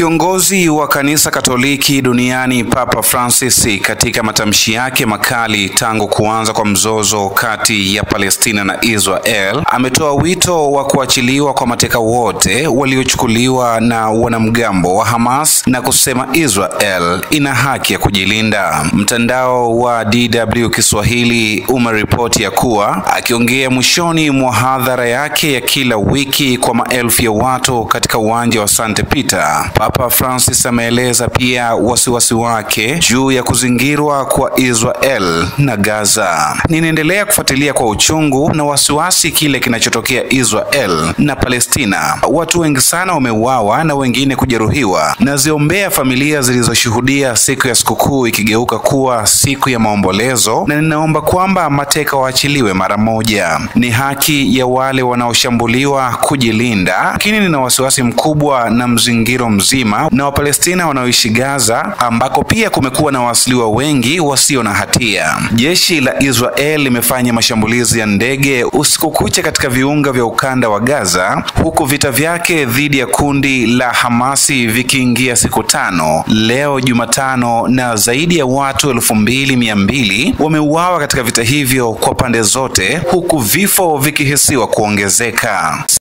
Kiongozi wa kanisa Katoliki duniani Papa Francis katika matamshi yake makali tangu kuanza kwa mzozo kati ya Palestina na Israel ametoa wito wa kuachiliwa kwa mateka wote waliochukuliwa na wanamgambo wa Hamas na kusema Israel ina haki ya kujilinda. Mtandao wa DW Kiswahili umeripoti ya kuwa akiongea mwishoni mwa hadhara yake ya kila wiki kwa maelfu ya watu katika uwanja wa St. Peter, Papa Francis ameeleza pia wasiwasi wake juu ya kuzingirwa kwa Israel na Gaza. Ninaendelea kufuatilia kwa uchungu na wasiwasi kile kinachotokea Israel na Palestina. Watu wengi sana wameuawa na wengine kujeruhiwa. Naziombea familia zilizoshuhudia siku ya sikukuu ikigeuka kuwa siku ya maombolezo, na ninaomba kwamba mateka waachiliwe mara moja. Ni haki ya wale wanaoshambuliwa kujilinda, lakini nina wasiwasi mkubwa na mzingiro mzima na Wapalestina wanaoishi Gaza, ambako pia kumekuwa na waasiliwa wengi wasio na hatia. Jeshi la Israel limefanya mashambulizi ya ndege usiku kucha katika viunga vya ukanda wa Gaza, huku vita vyake dhidi ya kundi la Hamasi vikiingia siku 5 leo Jumatano, na zaidi ya watu 2200 wameuawa katika vita hivyo kwa pande zote, huku vifo vikihisiwa kuongezeka.